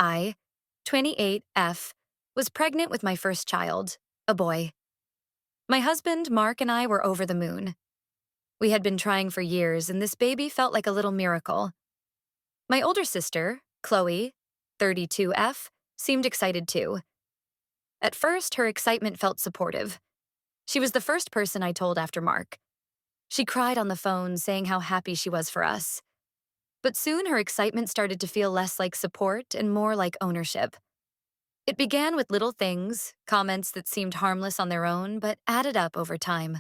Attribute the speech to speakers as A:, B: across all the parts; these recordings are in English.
A: I, 28F, was pregnant with my first child, a boy. My husband, Mark, and I were over the moon. We had been trying for years, and this baby felt like a little miracle. My older sister, Chloe, 32F, seemed excited too. At first, her excitement felt supportive. She was the first person I told after Mark. She cried on the phone, saying how happy she was for us. But soon her excitement started to feel less like support and more like ownership. It began with little things, comments that seemed harmless on their own, but added up over time.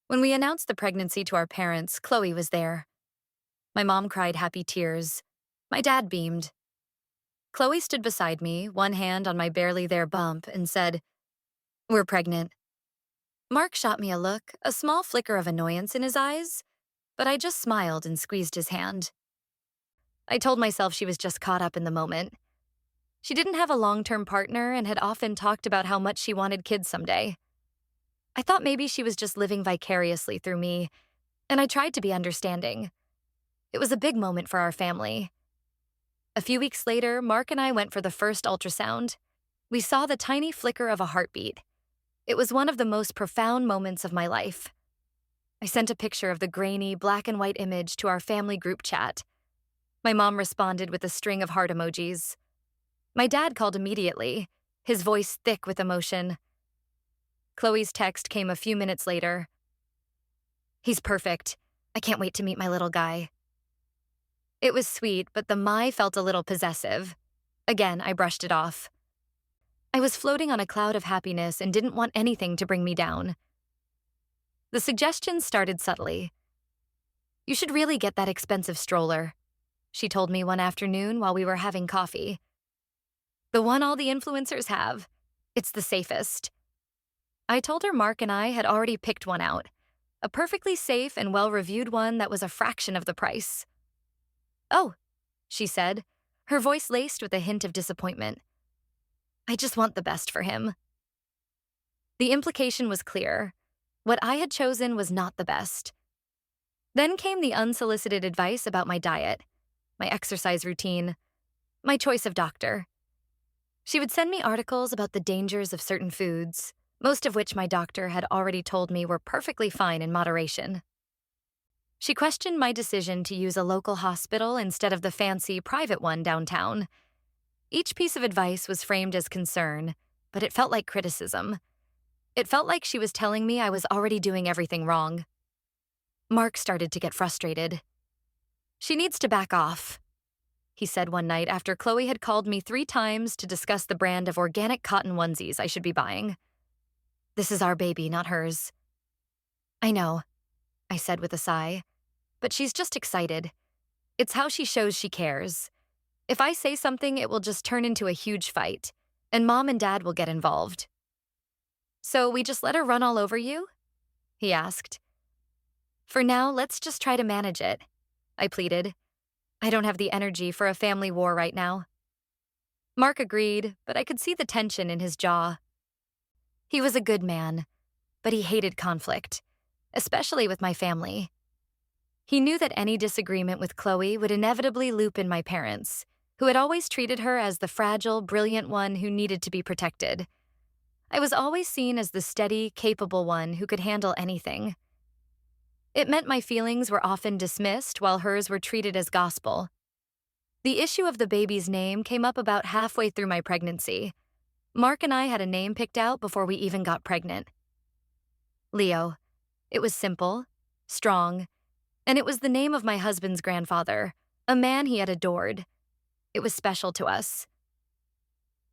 A: When we announced the pregnancy to our parents, Chloe was there. My mom cried happy tears. My dad beamed. Chloe stood beside me, one hand on my barely there bump, and said, "We're pregnant." Mark shot me a look, a small flicker of annoyance in his eyes, but I just smiled and squeezed his hand. I told myself she was just caught up in the moment. She didn't have a long-term partner and had often talked about how much she wanted kids someday. I thought maybe she was just living vicariously through me, and I tried to be understanding. It was a big moment for our family. A few weeks later, Mark and I went for the first ultrasound. We saw the tiny flicker of a heartbeat. It was one of the most profound moments of my life. I sent a picture of the grainy, black and white image to our family group chat. My mom responded with a string of heart emojis. My dad called immediately, his voice thick with emotion. Chloe's text came a few minutes later. "He's perfect. I can't wait to meet my little guy." It was sweet, but the "my" felt a little possessive. Again, I brushed it off. I was floating on a cloud of happiness and didn't want anything to bring me down. The suggestions started subtly. "You should really get that expensive stroller," she told me one afternoon while we were having coffee. "The one all the influencers have. It's the safest." I told her Mark and I had already picked one out, a perfectly safe and well-reviewed one that was a fraction of the price. "Oh," she said, her voice laced with a hint of disappointment. "I just want the best for him." The implication was clear. What I had chosen was not the best. Then came the unsolicited advice about my diet, my exercise routine, my choice of doctor. She would send me articles about the dangers of certain foods, most of which my doctor had already told me were perfectly fine in moderation. She questioned my decision to use a local hospital instead of the fancy private one downtown. Each piece of advice was framed as concern, but it felt like criticism. It felt like she was telling me I was already doing everything wrong. Mark started to get frustrated. "She needs to back off," he said one night after Chloe had called me 3 times to discuss the brand of organic cotton onesies I should be buying. "This is our baby, not hers." "I know," I said with a sigh, "but she's just excited. It's how she shows she cares. If I say something, it will just turn into a huge fight, and Mom and Dad will get involved." "So we just let her run all over you?" he asked. "For now, let's just try to manage it," I pleaded. "I don't have the energy for a family war right now." Mark agreed, but I could see the tension in his jaw. He was a good man, but he hated conflict, especially with my family. He knew that any disagreement with Chloe would inevitably loop in my parents, who had always treated her as the fragile, brilliant one who needed to be protected. I was always seen as the steady, capable one who could handle anything. It meant my feelings were often dismissed while hers were treated as gospel. The issue of the baby's name came up about halfway through my pregnancy. Mark and I had a name picked out before we even got pregnant. Leo. It was simple, strong, and it was the name of my husband's grandfather, a man he had adored. It was special to us.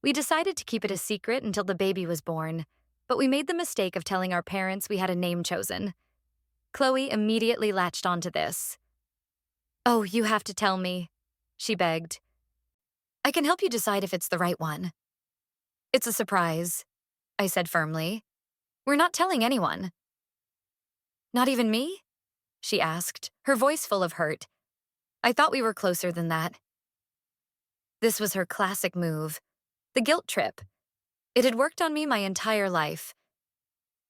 A: We decided to keep it a secret until the baby was born, but we made the mistake of telling our parents we had a name chosen. Chloe immediately latched onto this. "Oh, you have to tell me," she begged. "I can help you decide if it's the right one." "It's a surprise," I said firmly. "We're not telling anyone." "Not even me?" she asked, her voice full of hurt. "I thought we were closer than that." This was her classic move, the guilt trip. It had worked on me my entire life.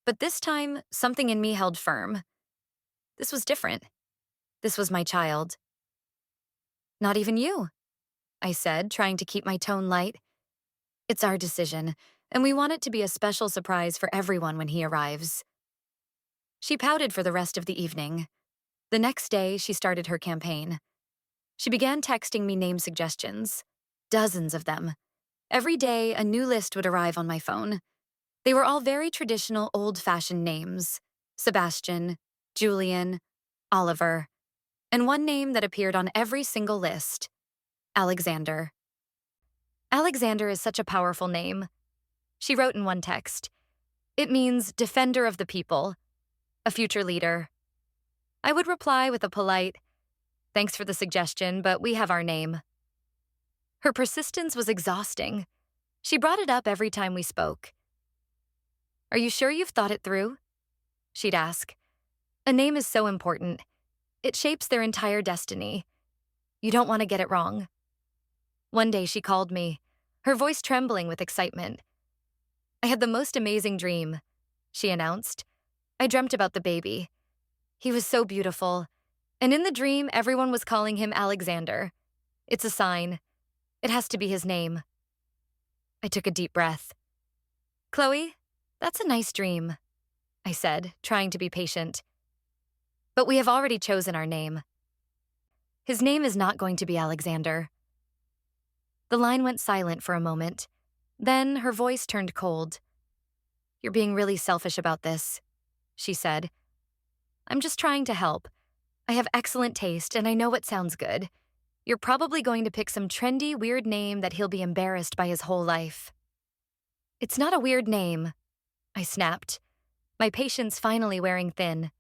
A: But this time, something in me held firm. This was different. This was my child. "Not even you?" I said, trying to keep my tone light. It's our decision, and we want it to be a special surprise for everyone when he arrives. She pouted for the rest of the evening. The next day, she started her campaign. She began texting me name suggestions. Dozens of them. Every day, a new list would arrive on my phone. They were all very traditional, old-fashioned names. Sebastian, Julian, Oliver, and one name that appeared on every single list, Alexander. Alexander is such a powerful name. She wrote in one text. It means defender of the people, a future leader. I would reply with a polite, thanks for the suggestion, but we have our name. Her persistence was exhausting. She brought it up every time we spoke. Are you sure you've thought it through? She'd ask. A name is so important. It shapes their entire destiny. You don't want to get it wrong. One day she called me, her voice trembling with excitement. I had the most amazing dream, she announced. I dreamt about the baby. He was so beautiful, and in the dream, everyone was calling him Alexander. It's a sign. It has to be his name. I took a deep breath. Chloe, that's a nice dream, I said, trying to be patient. But we have already chosen our name. His name is not going to be Alexander. The line went silent for a moment. Then her voice turned cold. You're being really selfish about this, she said. I'm just trying to help. I have excellent taste, and I know what sounds good. You're probably going to pick some trendy, weird name that he'll be embarrassed by his whole life. It's not a weird name, I snapped, my patience finally wearing thin.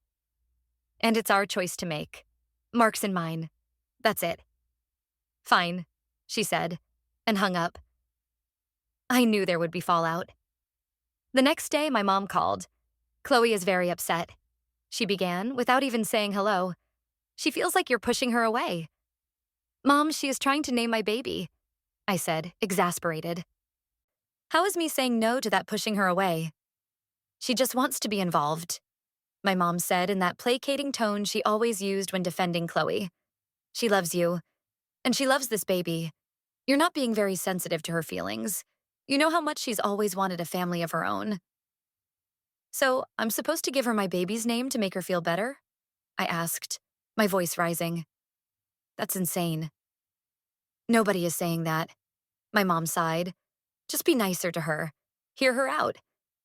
A: And it's our choice to make. Mark's and mine. That's it. Fine, she said, and hung up. I knew there would be fallout. The next day, my mom called. Chloe is very upset, she began, without even saying hello. She feels like you're pushing her away. Mom, she is trying to name my baby, I said, exasperated. How is me saying no to that pushing her away? She just wants to be involved, my mom said in that placating tone she always used when defending Chloe. She loves you, and she loves this baby. You're not being very sensitive to her feelings. You know how much she's always wanted a family of her own. So, I'm supposed to give her my baby's name to make her feel better? I asked, my voice rising. That's insane. Nobody is saying that, my mom sighed. Just be nicer to her. Hear her out.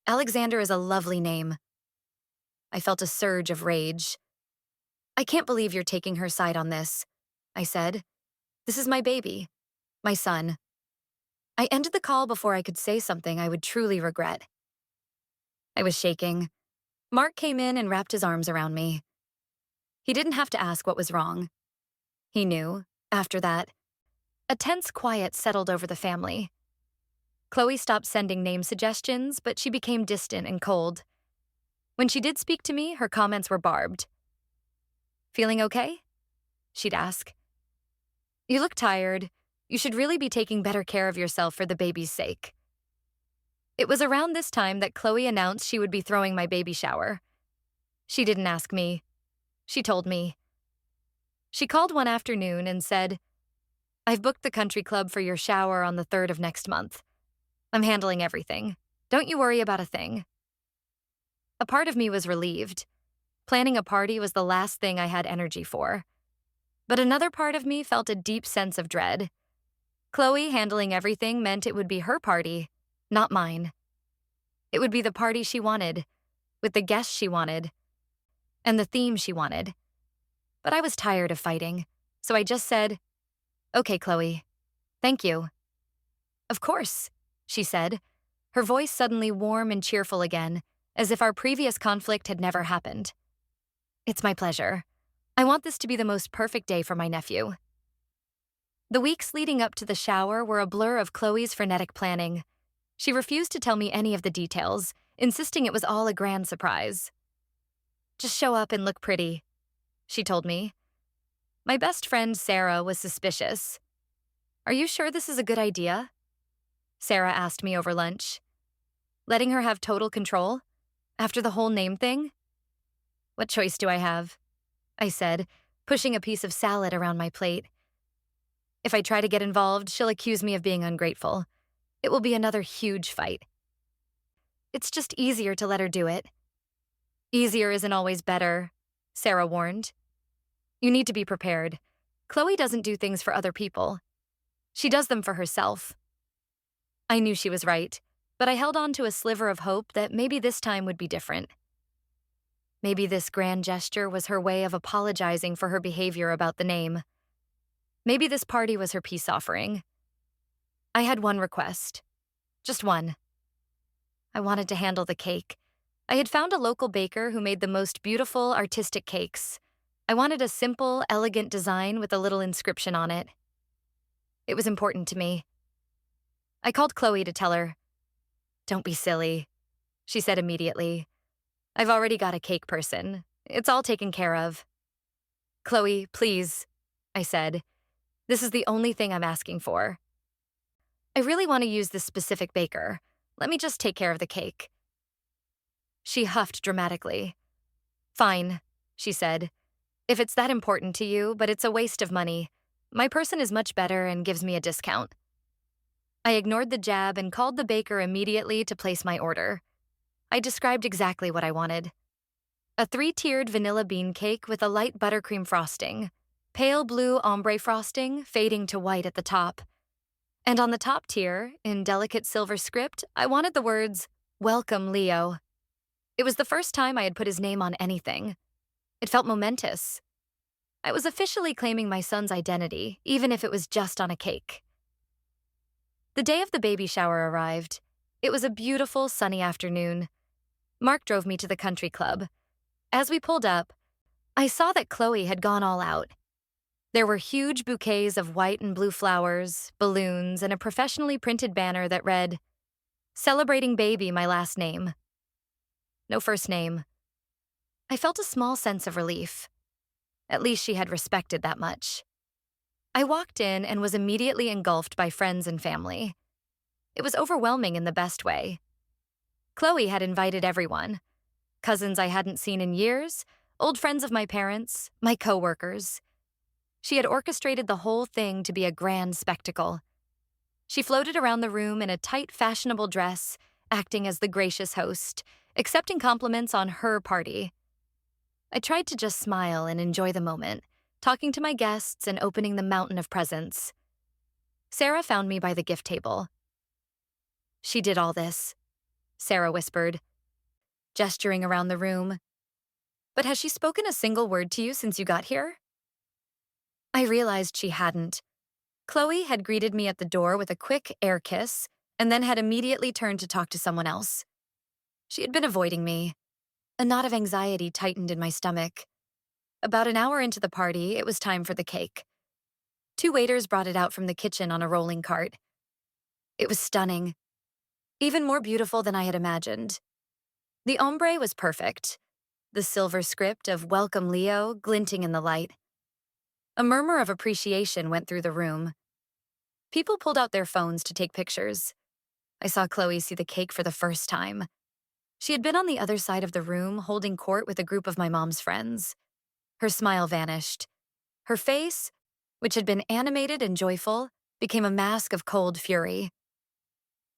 A: Alexander is a lovely name. I felt a surge of rage. I can't believe you're taking her side on this, I said. This is my baby, my son. I ended the call before I could say something I would truly regret. I was shaking. Mark came in and wrapped his arms around me. He didn't have to ask what was wrong. He knew, after that. A tense quiet settled over the family. Chloe stopped sending name suggestions, but she became distant and cold. When she did speak to me, her comments were barbed. Feeling okay? She'd ask. You look tired. You should really be taking better care of yourself for the baby's sake. It was around this time that Chloe announced she would be throwing my baby shower. She didn't ask me. She told me. She called one afternoon and said, I've booked the country club for your shower on the 3rd of next month. I'm handling everything. Don't you worry about a thing. A part of me was relieved. Planning a party was the last thing I had energy for. But another part of me felt a deep sense of dread. Chloe handling everything meant it would be her party, not mine. It would be the party she wanted, with the guests she wanted, and the theme she wanted. But I was tired of fighting, so I just said, Okay, Chloe. Thank you. Of course, she said, her voice suddenly warm and cheerful again, as if our previous conflict had never happened. It's my pleasure. I want this to be the most perfect day for my nephew. The weeks leading up to the shower were a blur of Chloe's frenetic planning. She refused to tell me any of the details, insisting it was all a grand surprise. Just show up and look pretty, she told me. My best friend, Sarah, was suspicious. Are you sure this is a good idea? Sarah asked me over lunch. Letting her have total control? After the whole name thing? What choice do I have? I said, pushing a piece of salad around my plate. If I try to get involved, she'll accuse me of being ungrateful. It will be another huge fight. It's just easier to let her do it. Easier isn't always better, Sarah warned. You need to be prepared. Chloe doesn't do things for other people. She does them for herself. I knew she was right, but I held on to a sliver of hope that maybe this time would be different. Maybe this grand gesture was her way of apologizing for her behavior about the name. Maybe this party was her peace offering. I had one request. Just one. I wanted to handle the cake. I had found a local baker who made the most beautiful, artistic cakes. I wanted a simple, elegant design with a little inscription on it. It was important to me. I called Chloe to tell her. Don't be silly, she said immediately. I've already got a cake person. It's all taken care of. Chloe, please, I said. This is the only thing I'm asking for. I really want to use this specific baker. Let me just take care of the cake. She huffed dramatically. Fine, she said. If it's that important to you, but it's a waste of money. My person is much better and gives me a discount. I ignored the jab and called the baker immediately to place my order. I described exactly what I wanted. A 3-tiered vanilla bean cake with a light buttercream frosting, pale blue ombre frosting fading to white at the top. And on the top tier, in delicate silver script, I wanted the words, "Welcome, Leo." It was the first time I had put his name on anything. It felt momentous. I was officially claiming my son's identity, even if it was just on a cake. The day of the baby shower arrived. It was a beautiful, sunny afternoon. Mark drove me to the country club. As we pulled up, I saw that Chloe had gone all out. There were huge bouquets of white and blue flowers, balloons, and a professionally printed banner that read, "Celebrating baby, my last name." No first name. I felt a small sense of relief. At least she had respected that much. I walked in and was immediately engulfed by friends and family. It was overwhelming in the best way. Chloe had invited everyone. Cousins I hadn't seen in years, old friends of my parents, my coworkers. She had orchestrated the whole thing to be a grand spectacle. She floated around the room in a tight, fashionable dress, acting as the gracious host, accepting compliments on her party. I tried to just smile and enjoy the moment, talking to my guests and opening the mountain of presents. Sarah found me by the gift table. She did all this, Sarah whispered, gesturing around the room. But has she spoken a single word to you since you got here? I realized she hadn't. Chloe had greeted me at the door with a quick air kiss and then had immediately turned to talk to someone else. She had been avoiding me. A knot of anxiety tightened in my stomach. About an hour into the party, it was time for the cake. 2 waiters brought it out from the kitchen on a rolling cart. It was stunning. Even more beautiful than I had imagined. The ombre was perfect. The silver script of "Welcome, Leo" glinting in the light. A murmur of appreciation went through the room. People pulled out their phones to take pictures. I saw Chloe see the cake for the first time. She had been on the other side of the room holding court with a group of my mom's friends. Her smile vanished. Her face, which had been animated and joyful, became a mask of cold fury.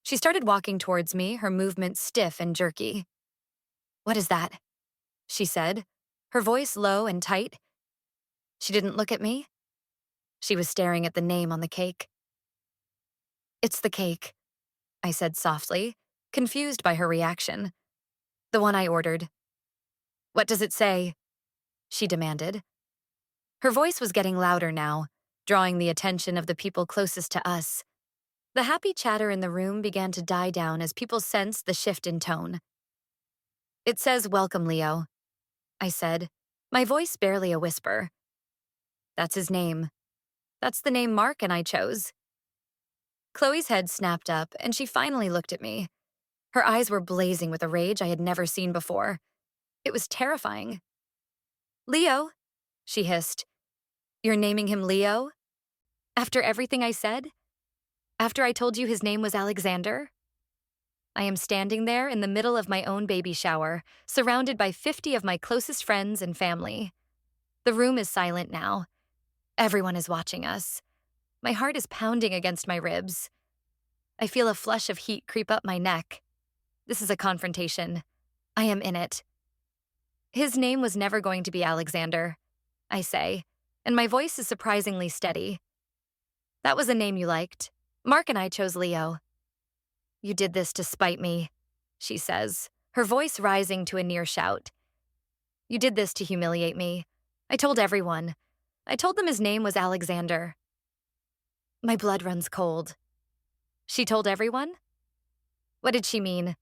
A: She started walking towards me, her movements stiff and jerky. "What is that?" she said, her voice low and tight. She didn't look at me. She was staring at the name on the cake. "It's the cake," I said softly, confused by her reaction. "The one I ordered." "What does it say?" she demanded. Her voice was getting louder now, drawing the attention of the people closest to us. The happy chatter in the room began to die down as people sensed the shift in tone. "It says, 'Welcome, Leo,'" I said, my voice barely a whisper. "That's his name. That's the name Mark and I chose." Chloe's head snapped up, and she finally looked at me. Her eyes were blazing with a rage I had never seen before. It was terrifying. "Leo," she hissed. "You're naming him Leo? After everything I said? After I told you his name was Alexander?" I am standing there in the middle of my own baby shower, surrounded by 50 of my closest friends and family. The room is silent now. Everyone is watching us. My heart is pounding against my ribs. I feel a flush of heat creep up my neck. This is a confrontation. I am in it. His name was never going to be Alexander, I say, and my voice is surprisingly steady. That was a name you liked. Mark and I chose Leo. You did this to spite me, she says, her voice rising to a near shout. You did this to humiliate me. I told everyone. I told them his name was Alexander. My blood runs cold. She told everyone? What did she mean?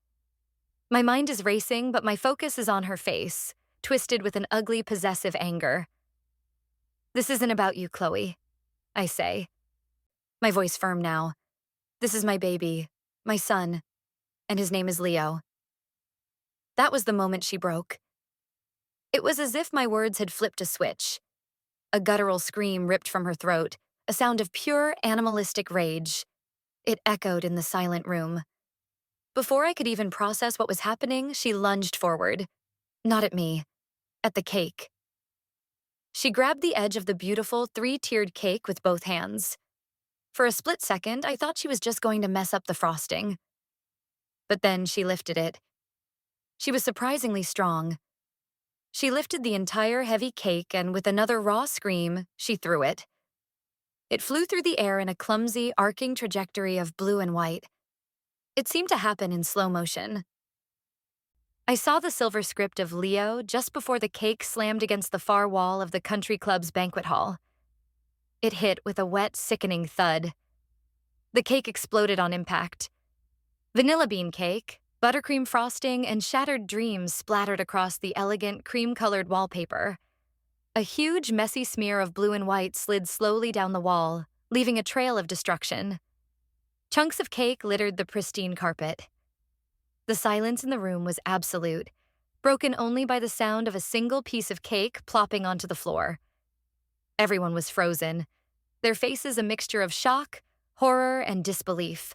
A: My mind is racing, but my focus is on her face, twisted with an ugly, possessive anger. This isn't about you, Chloe, I say, my voice firm now. This is my baby, my son, and his name is Leo. That was the moment she broke. It was as if my words had flipped a switch. A guttural scream ripped from her throat, a sound of pure animalistic rage. It echoed in the silent room. Before I could even process what was happening, she lunged forward. Not at me, at the cake. She grabbed the edge of the beautiful three-tiered cake with both hands. For a split second, I thought she was just going to mess up the frosting. But then she lifted it. She was surprisingly strong. She lifted the entire heavy cake and with another raw scream, she threw it. It flew through the air in a clumsy, arcing trajectory of blue and white. It seemed to happen in slow motion. I saw the silver script of Leo just before the cake slammed against the far wall of the country club's banquet hall. It hit with a wet, sickening thud. The cake exploded on impact. Vanilla bean cake, buttercream frosting, and shattered dreams splattered across the elegant, cream-colored wallpaper. A huge, messy smear of blue and white slid slowly down the wall, leaving a trail of destruction. Chunks of cake littered the pristine carpet. The silence in the room was absolute, broken only by the sound of a single piece of cake plopping onto the floor. Everyone was frozen, their faces a mixture of shock, horror, and disbelief.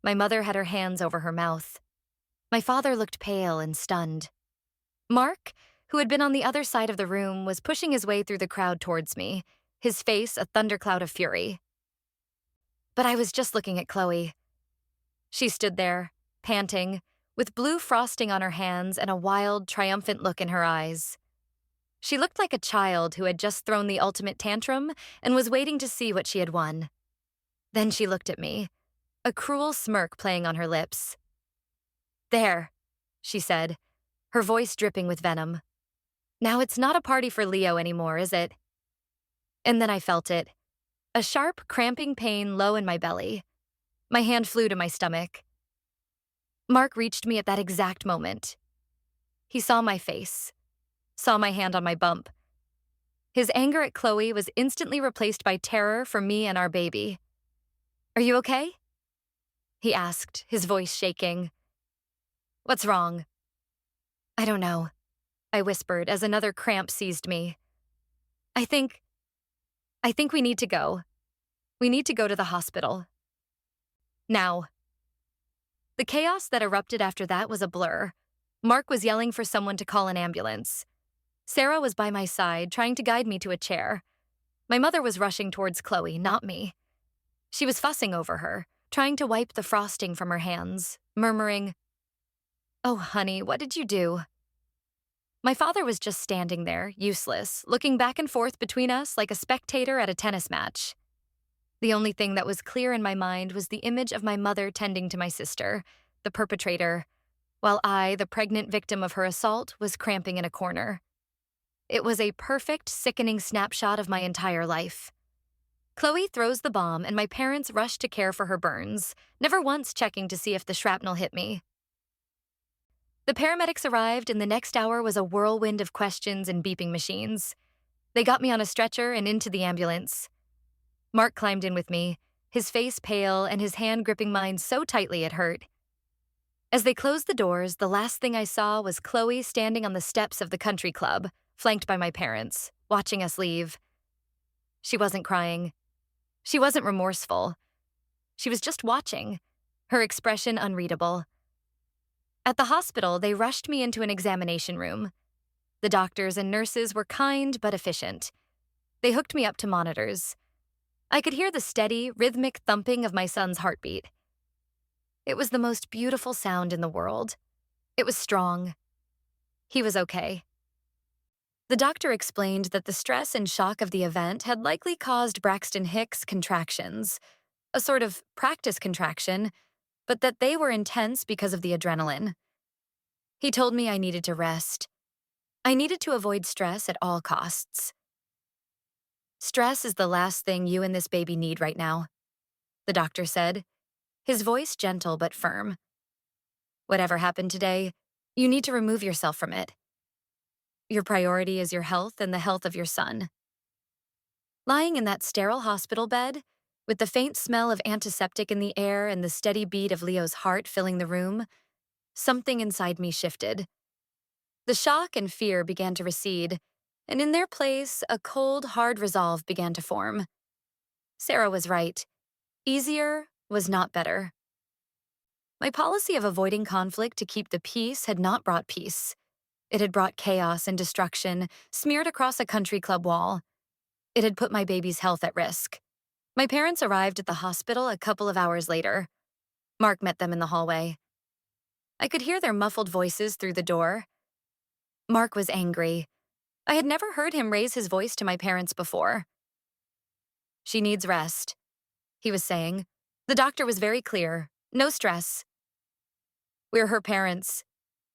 A: My mother had her hands over her mouth. My father looked pale and stunned. Mark, who had been on the other side of the room, was pushing his way through the crowd towards me, his face a thundercloud of fury. But I was just looking at Chloe. She stood there, panting, with blue frosting on her hands and a wild, triumphant look in her eyes. She looked like a child who had just thrown the ultimate tantrum and was waiting to see what she had won. Then she looked at me, a cruel smirk playing on her lips. There, she said, her voice dripping with venom. Now it's not a party for Leo anymore, is it? And then I felt it. A sharp, cramping pain low in my belly. My hand flew to my stomach. Mark reached me at that exact moment. He saw my face, saw my hand on my bump. His anger at Chloe was instantly replaced by terror for me and our baby. Are you okay? He asked, his voice shaking. What's wrong? I don't know, I whispered as another cramp seized me. I think we need to go. We need to go to the hospital. Now. The chaos that erupted after that was a blur. Mark was yelling for someone to call an ambulance. Sarah was by my side, trying to guide me to a chair. My mother was rushing towards Chloe, not me. She was fussing over her, trying to wipe the frosting from her hands, murmuring, "Oh, honey, what did you do?" My father was just standing there, useless, looking back and forth between us like a spectator at a tennis match. The only thing that was clear in my mind was the image of my mother tending to my sister, the perpetrator, while I, the pregnant victim of her assault, was cramping in a corner. It was a perfect, sickening snapshot of my entire life. Chloe throws the bomb, and my parents rush to care for her burns, never once checking to see if the shrapnel hit me. The paramedics arrived, and the next hour was a whirlwind of questions and beeping machines. They got me on a stretcher and into the ambulance. Mark climbed in with me, his face pale and his hand gripping mine so tightly it hurt. As they closed the doors, the last thing I saw was Chloe standing on the steps of the country club, flanked by my parents, watching us leave. She wasn't crying. She wasn't remorseful. She was just watching, her expression unreadable. At the hospital, they rushed me into an examination room. The doctors and nurses were kind but efficient. They hooked me up to monitors. I could hear the steady, rhythmic thumping of my son's heartbeat. It was the most beautiful sound in the world. It was strong. He was okay. The doctor explained that the stress and shock of the event had likely caused Braxton Hicks contractions, a sort of practice contraction, but that they were intense because of the adrenaline. He told me I needed to rest. I needed to avoid stress at all costs. Stress is the last thing you and this baby need right now, the doctor said, his voice gentle but firm. Whatever happened today, you need to remove yourself from it. Your priority is your health and the health of your son. Lying in that sterile hospital bed, with the faint smell of antiseptic in the air and the steady beat of Leo's heart filling the room, something inside me shifted. The shock and fear began to recede, and in their place, a cold, hard resolve began to form. Sarah was right. Easier was not better. My policy of avoiding conflict to keep the peace had not brought peace. It had brought chaos and destruction, smeared across a country club wall. It had put my baby's health at risk. My parents arrived at the hospital a couple of hours later. Mark met them in the hallway. I could hear their muffled voices through the door. Mark was angry. I had never heard him raise his voice to my parents before. "She needs rest," he was saying. The doctor was very clear. No stress. "We're her parents,"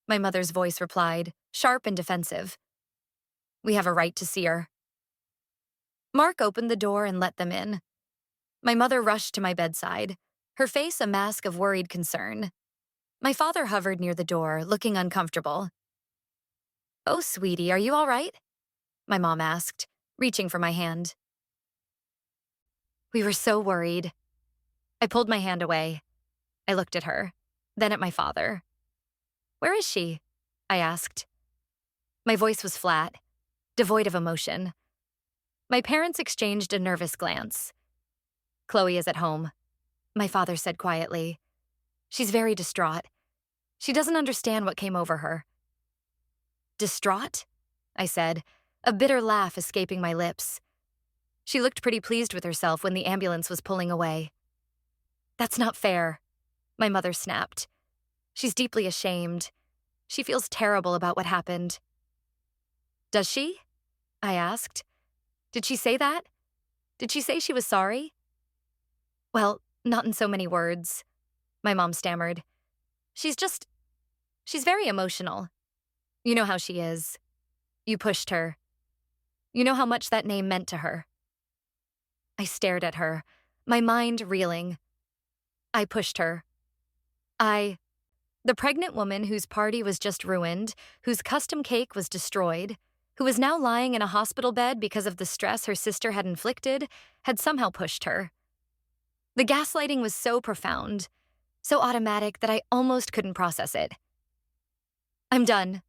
A: my mother's voice replied, sharp and defensive. "We have a right to see her." Mark opened the door and let them in. My mother rushed to my bedside, her face a mask of worried concern. My father hovered near the door, looking uncomfortable. "Oh, sweetie, are you all right?" my mom asked, reaching for my hand. "We were so worried." I pulled my hand away. I looked at her, then at my father. "Where is she?" I asked. My voice was flat, devoid of emotion. My parents exchanged a nervous glance. "Chloe is at home," my father said quietly. "She's very distraught. She doesn't understand what came over her." "Distraught?" I said, a bitter laugh escaping my lips. She looked pretty pleased with herself when the ambulance was pulling away. "That's not fair," my mother snapped. "She's deeply ashamed. She feels terrible about what happened." "Does she?" I asked. "Did she say that? Did she say she was sorry?" "Well, not in so many words," my mom stammered. She's very emotional. You know how she is. You pushed her. You know how much that name meant to her." I stared at her, my mind reeling. "I pushed her. The pregnant woman whose party was just ruined, whose custom cake was destroyed, who was now lying in a hospital bed because of the stress her sister had inflicted, had somehow pushed her. The gaslighting was so profound, so automatic that I almost couldn't process it. "I'm done,"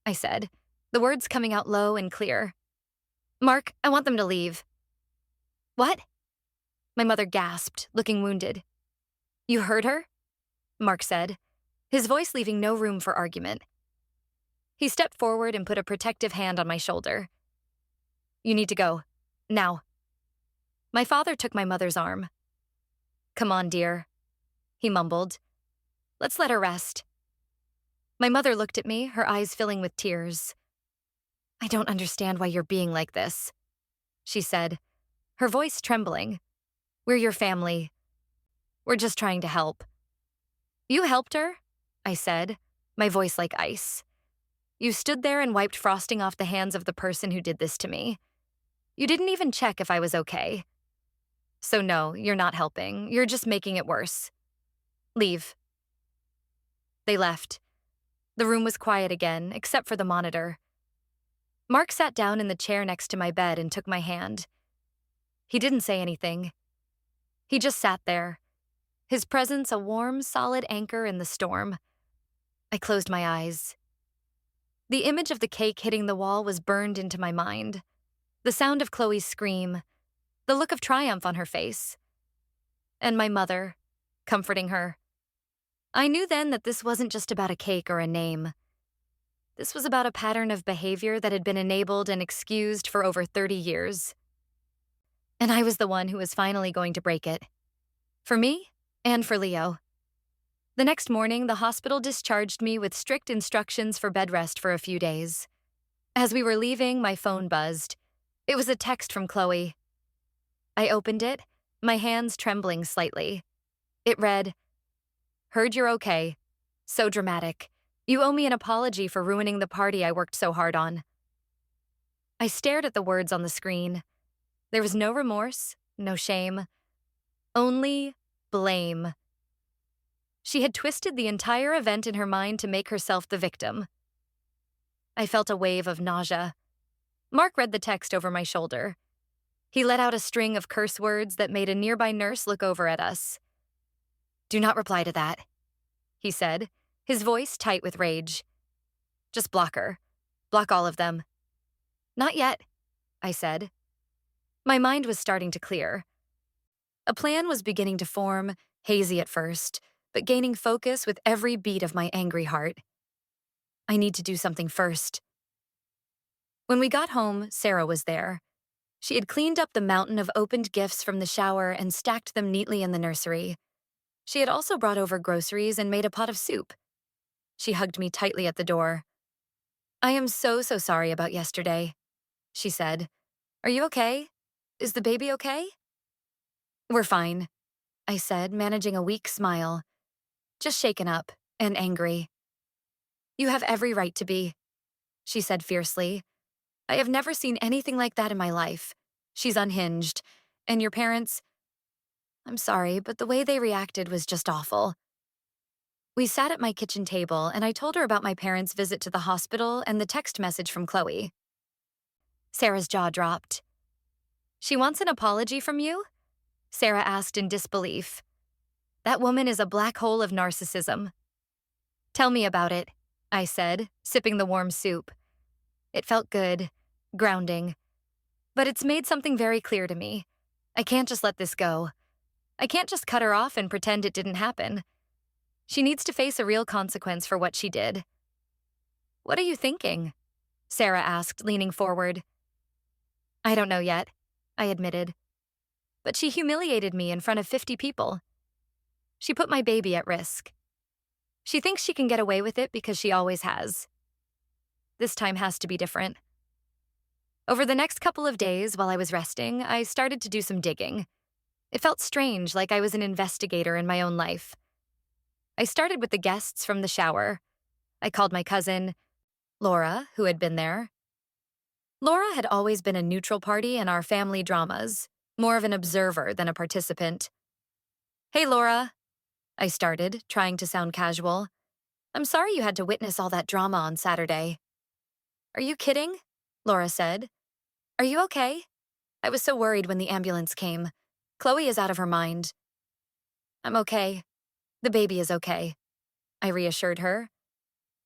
A: I said, the words coming out low and clear. "Mark, I want them to leave." "What?" my mother gasped, looking wounded. "You heard her?" Mark said, his voice leaving no room for argument. He stepped forward and put a protective hand on my shoulder. "You need to go. Now." My father took my mother's arm. "Come on, dear," he mumbled. "Let's let her rest." My mother looked at me, her eyes filling with tears. "I don't understand why you're being like this," she said, her voice trembling. "We're your family. We're just trying to help." "You helped her?" I said, my voice like ice. "You stood there and wiped frosting off the hands of the person who did this to me. You didn't even check if I was okay. So no, you're not helping. You're just making it worse. Leave." They left. The room was quiet again, except for the monitor. Mark sat down in the chair next to my bed and took my hand. He didn't say anything. He just sat there, his presence a warm, solid anchor in the storm. I closed my eyes. The image of the cake hitting the wall was burned into my mind. The sound of Chloe's scream, the look of triumph on her face. And my mother, comforting her. I knew then that this wasn't just about a cake or a name. This was about a pattern of behavior that had been enabled and excused for over 30 years. And I was the one who was finally going to break it. For me and for Leo. The next morning, the hospital discharged me with strict instructions for bed rest for a few days. As we were leaving, my phone buzzed. It was a text from Chloe. I opened it, my hands trembling slightly. It read, "Heard you're okay. So dramatic. You owe me an apology for ruining the party I worked so hard on." I stared at the words on the screen. There was no remorse, no shame, only blame. She had twisted the entire event in her mind to make herself the victim. I felt a wave of nausea. Mark read the text over my shoulder. He let out a string of curse words that made a nearby nurse look over at us. "Do not reply to that," he said, his voice tight with rage. "Just block her. Block all of them." "Not yet," I said. My mind was starting to clear. A plan was beginning to form, hazy at first, but gaining focus with every beat of my angry heart. I need to do something first. When we got home, Sarah was there. She had cleaned up the mountain of opened gifts from the shower and stacked them neatly in the nursery. She had also brought over groceries and made a pot of soup. She hugged me tightly at the door. "I am so sorry about yesterday," she said. "Are you okay? Is the baby okay?" "We're fine," I said, managing a weak smile. "Just shaken up and angry." "You have every right to be," she said fiercely. "I have never seen anything like that in my life. She's unhinged. And your parents, I'm sorry, but the way they reacted was just awful." We sat at my kitchen table, and I told her about my parents' visit to the hospital and the text message from Chloe. Sarah's jaw dropped. "She wants an apology from you?" Sarah asked in disbelief. "That woman is a black hole of narcissism." "Tell me about it," I said, sipping the warm soup. It felt good, grounding. But it's made something very clear to me. I can't just let this go. I can't just cut her off and pretend it didn't happen. She needs to face a real consequence for what she did. "What are you thinking?" Sarah asked, leaning forward. "I don't know yet," I admitted. "But she humiliated me in front of 50 people. She put my baby at risk. She thinks she can get away with it because she always has. This time has to be different." Over the next couple of days, while I was resting, I started to do some digging. It felt strange, like I was an investigator in my own life. I started with the guests from the shower. I called my cousin, Laura, who had been there. Laura had always been a neutral party in our family dramas, more of an observer than a participant. "Hey, Laura," I started, trying to sound casual. "I'm sorry you had to witness all that drama on Saturday." "Are you kidding?" Laura said. "Are you okay?" I was so worried when the ambulance came. "Chloe is out of her mind." "I'm okay. The baby is okay," I reassured her.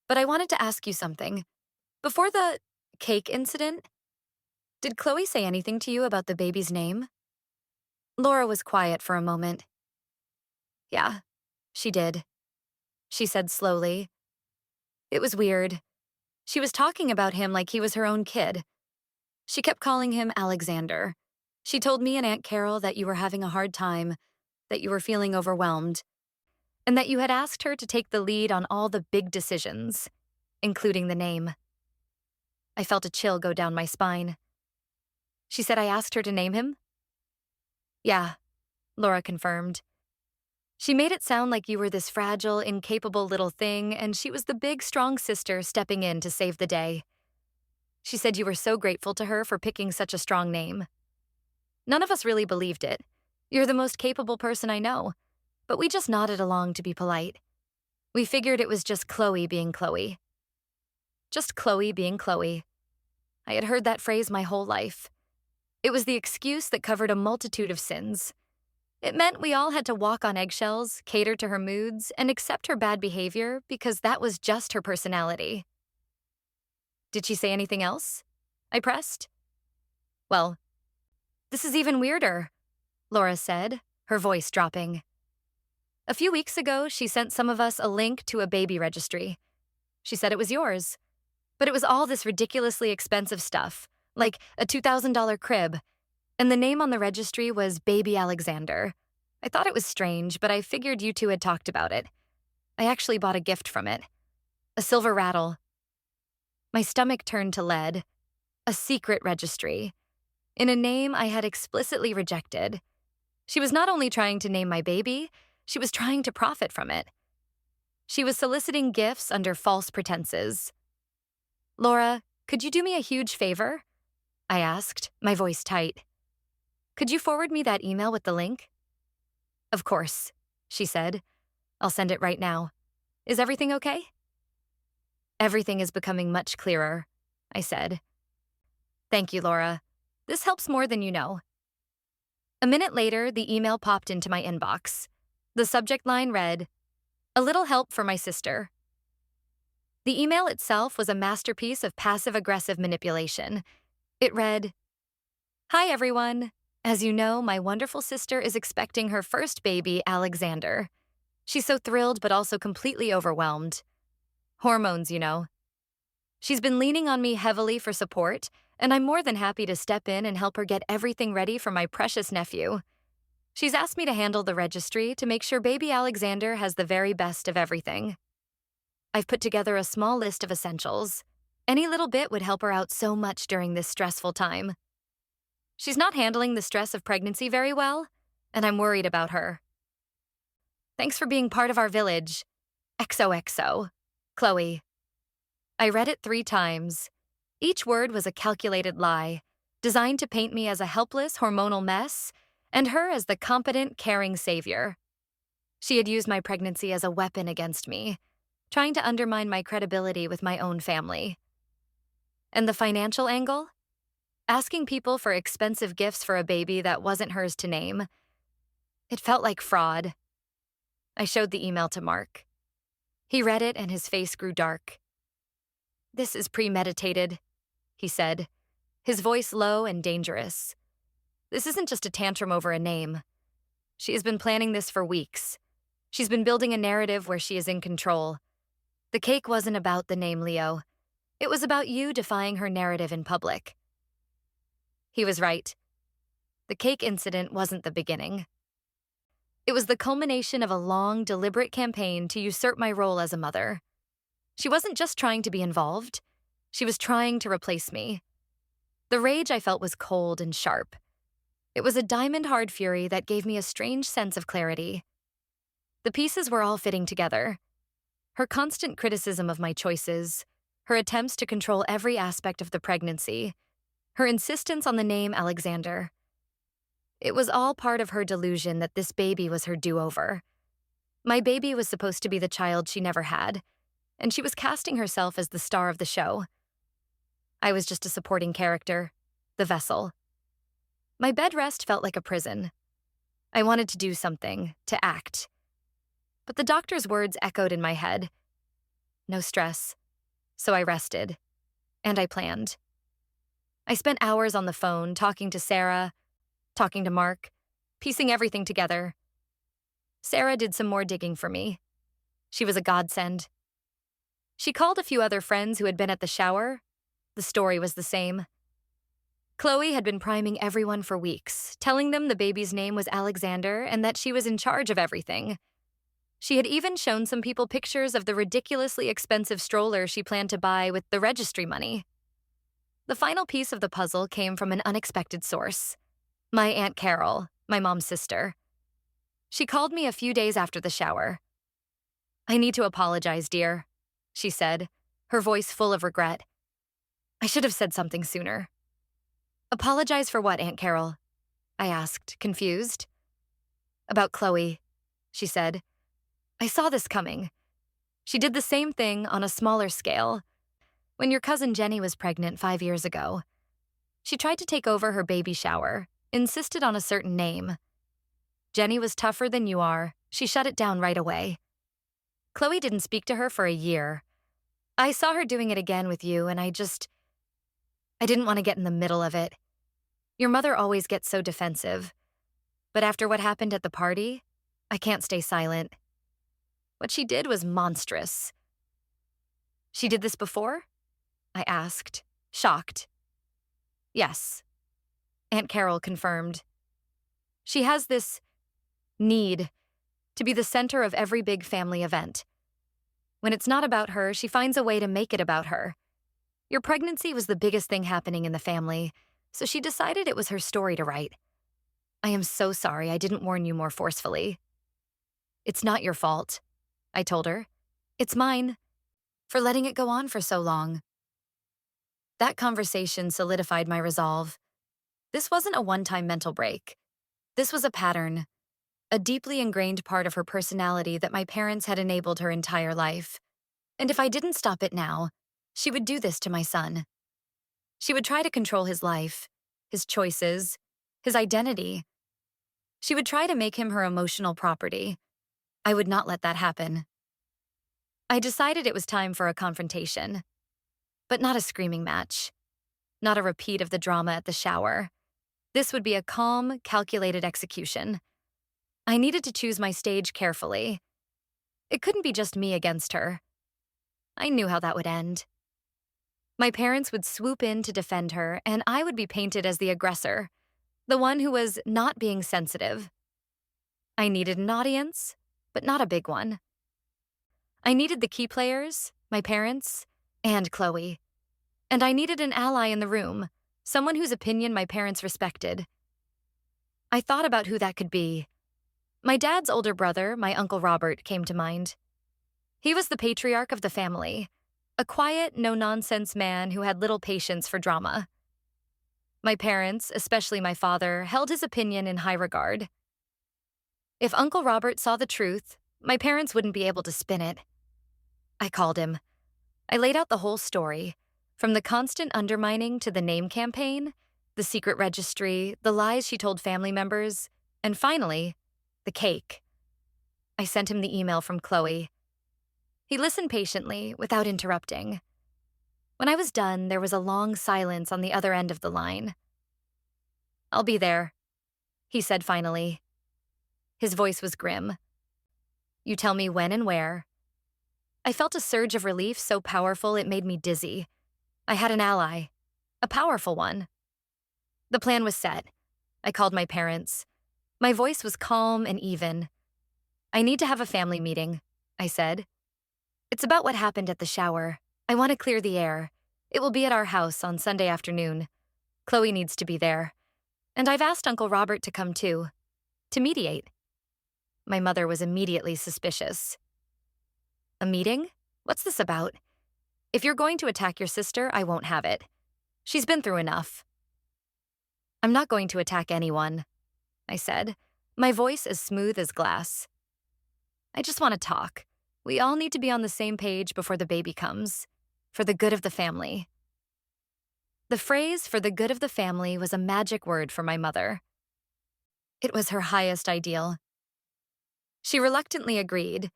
A: "But I wanted to ask you something. Before the cake incident, did Chloe say anything to you about the baby's name?" Laura was quiet for a moment. "Yeah, she did," she said slowly. "It was weird. She was talking about him like he was her own kid. She kept calling him Alexander. She told me and Aunt Carol that you were having a hard time, that you were feeling overwhelmed, and that you had asked her to take the lead on all the big decisions, including the name." I felt a chill go down my spine. "She said I asked her to name him?" "Yeah," Laura confirmed. "She made it sound like you were this fragile, incapable little thing, and she was the big, strong sister stepping in to save the day. She said you were so grateful to her for picking such a strong name. None of us really believed it. You're the most capable person I know, but we just nodded along to be polite. We figured it was just Chloe being Chloe. Just Chloe being Chloe. I had heard that phrase my whole life. It was the excuse that covered a multitude of sins. It meant we all had to walk on eggshells, cater to her moods, and accept her bad behavior because that was just her personality. "Did she say anything else?" I pressed. "Well, this is even weirder," Laura said, her voice dropping. "A few weeks ago, she sent some of us a link to a baby registry. She said it was yours. But it was all this ridiculously expensive stuff, like a $2,000 crib, And the name on the registry was Baby Alexander. I thought it was strange, but I figured you two had talked about it. I actually bought a gift from it. A silver rattle. My stomach turned to lead. A secret registry. In a name I had explicitly rejected. She was not only trying to name my baby, she was trying to profit from it. She was soliciting gifts under false pretenses. Laura, could you do me a huge favor? I asked, my voice tight. Could you forward me that email with the link? Of course, she said. I'll send it right now. Is everything okay? Everything is becoming much clearer, I said. Thank you, Laura. This helps more than you know. A minute later, the email popped into my inbox. The subject line read, "A little help for my sister." The email itself was a masterpiece of passive-aggressive manipulation. It read, "Hi, everyone. As you know, my wonderful sister is expecting her first baby, Alexander. She's so thrilled but also completely overwhelmed. Hormones, you know. She's been leaning on me heavily for support, and I'm more than happy to step in and help her get everything ready for my precious nephew. She's asked me to handle the registry to make sure baby Alexander has the very best of everything. I've put together a small list of essentials. Any little bit would help her out so much during this stressful time. She's not handling the stress of pregnancy very well, and I'm worried about her. Thanks for being part of our village. XOXO. Chloe." I read it 3 times. Each word was a calculated lie, designed to paint me as a helpless, hormonal mess, and her as the competent, caring savior. She had used my pregnancy as a weapon against me, trying to undermine my credibility with my own family. And the financial angle? Asking people for expensive gifts for a baby that wasn't hers to name. It felt like fraud. I showed the email to Mark. He read it and his face grew dark. "This is premeditated," he said, his voice low and dangerous. "This isn't just a tantrum over a name. She has been planning this for weeks. She's been building a narrative where she is in control. The cake wasn't about the name Leo. It was about you defying her narrative in public." He was right. The cake incident wasn't the beginning. It was the culmination of a long, deliberate campaign to usurp my role as a mother. She wasn't just trying to be involved. She was trying to replace me. The rage I felt was cold and sharp. It was a diamond-hard fury that gave me a strange sense of clarity. The pieces were all fitting together. Her constant criticism of my choices, her attempts to control every aspect of the pregnancy, her insistence on the name Alexander. It was all part of her delusion that this baby was her do-over. My baby was supposed to be the child she never had, and she was casting herself as the star of the show. I was just a supporting character, the vessel. My bed rest felt like a prison. I wanted to do something, to act. But the doctor's words echoed in my head. No stress. So I rested. And I planned. I spent hours on the phone, talking to Sarah, talking to Mark, piecing everything together. Sarah did some more digging for me. She was a godsend. She called a few other friends who had been at the shower. The story was the same. Chloe had been priming everyone for weeks, telling them the baby's name was Alexander and that she was in charge of everything. She had even shown some people pictures of the ridiculously expensive stroller she planned to buy with the registry money. The final piece of the puzzle came from an unexpected source. My Aunt Carol, my mom's sister. She called me a few days after the shower. "I need to apologize, dear," she said, her voice full of regret. "I should have said something sooner." "Apologize for what, Aunt Carol?" I asked, confused. "About Chloe," she said. "I saw this coming. She did the same thing on a smaller scale. When your cousin Jenny was pregnant 5 years ago, she tried to take over her baby shower, insisted on a certain name. Jenny was tougher than you are. She shut it down right away. Chloe didn't speak to her for a year. I saw her doing it again with you, and I didn't want to get in the middle of it. Your mother always gets so defensive. But after what happened at the party, I can't stay silent. What she did was monstrous." "She did this before?" I asked, shocked. "Yes." Aunt Carol confirmed. She has this need to be the center of every big family event. When it's not about her, she finds a way to make it about her. Your pregnancy was the biggest thing happening in the family, so she decided it was her story to write. I am so sorry I didn't warn you more forcefully. It's not your fault, I told her. It's mine, for letting it go on for so long. That conversation solidified my resolve. This wasn't a one-time mental break. This was a pattern, a deeply ingrained part of her personality that my parents had enabled her entire life. And if I didn't stop it now, she would do this to my son. She would try to control his life, his choices, his identity. She would try to make him her emotional property. I would not let that happen. I decided it was time for a confrontation, but not a screaming match, not a repeat of the drama at the shower. This would be a calm, calculated execution. I needed to choose my stage carefully. It couldn't be just me against her. I knew how that would end. My parents would swoop in to defend her, and I would be painted as the aggressor, the one who was not being sensitive. I needed an audience, but not a big one. I needed the key players, my parents, and Chloe. And I needed an ally in the room, someone whose opinion my parents respected. I thought about who that could be. My dad's older brother, my Uncle Robert, came to mind. He was the patriarch of the family, a quiet, no-nonsense man who had little patience for drama. My parents, especially my father, held his opinion in high regard. If Uncle Robert saw the truth, my parents wouldn't be able to spin it. I called him. I laid out the whole story, from the constant undermining to the name campaign, the secret registry, the lies she told family members, and finally, the cake. I sent him the email from Chloe. He listened patiently, without interrupting. When I was done, there was a long silence on the other end of the line. "I'll be there," he said finally. His voice was grim. "You tell me when and where." I felt a surge of relief so powerful it made me dizzy. I had an ally, a powerful one. The plan was set. I called my parents. My voice was calm and even. "I need to have a family meeting," I said. "It's about what happened at the shower. I want to clear the air. It will be at our house on Sunday afternoon. Chloe needs to be there. And I've asked Uncle Robert to come too, to mediate." My mother was immediately suspicious. "A meeting? What's this about? If you're going to attack your sister, I won't have it. She's been through enough." "I'm not going to attack anyone," I said, my voice as smooth as glass. "I just want to talk. We all need to be on the same page before the baby comes, for the good of the family." The phrase "for the good of the family" was a magic word for my mother. It was her highest ideal. She reluctantly agreed.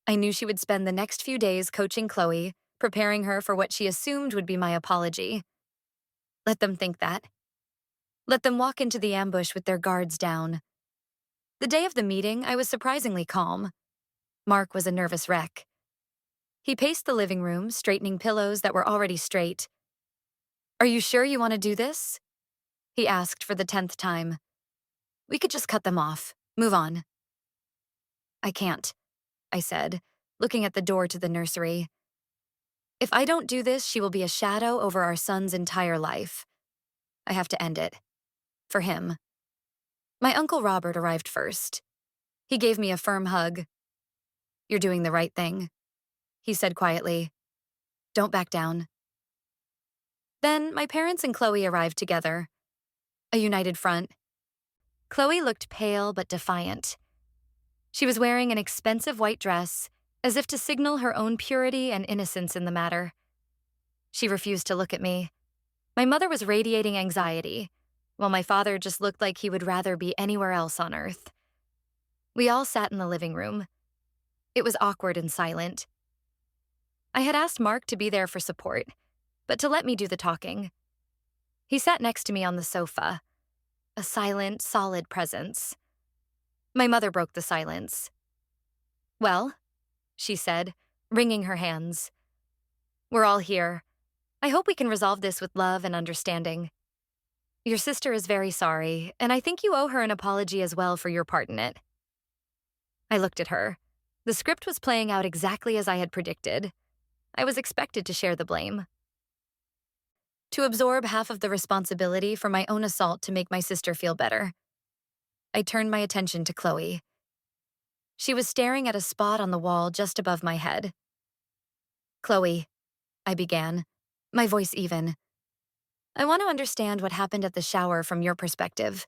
A: I knew she would spend the next few days coaching Chloe, preparing her for what she assumed would be my apology. Let them think that. Let them walk into the ambush with their guards down. The day of the meeting, I was surprisingly calm. Mark was a nervous wreck. He paced the living room, straightening pillows that were already straight. "Are you sure you want to do this?" he asked for the 10th time. "We could just cut them off. Move on." "I can't," I said, looking at the door to the nursery. "If I don't do this, she will be a shadow over our son's entire life. I have to end it. For him." My Uncle Robert arrived first. He gave me a firm hug. "You're doing the right thing," he said quietly. "Don't back down." Then my parents and Chloe arrived together. A united front. Chloe looked pale but defiant. She was wearing an expensive white dress, as if to signal her own purity and innocence in the matter. She refused to look at me. My mother was radiating anxiety, while my father just looked like he would rather be anywhere else on earth. We all sat in the living room. It was awkward and silent. I had asked Mark to be there for support, but to let me do the talking. He sat next to me on the sofa, a silent, solid presence. My mother broke the silence. "Well," she said, wringing her hands. "We're all here. I hope we can resolve this with love and understanding." Your sister is very sorry, and I think you owe her an apology as well for your part in it. I looked at her. The script was playing out exactly as I had predicted. I was expected to share the blame, to absorb half of the responsibility for my own assault to make my sister feel better. I turned my attention to Chloe. She was staring at a spot on the wall just above my head. Chloe, I began, my voice even. I want to understand what happened at the shower from your perspective.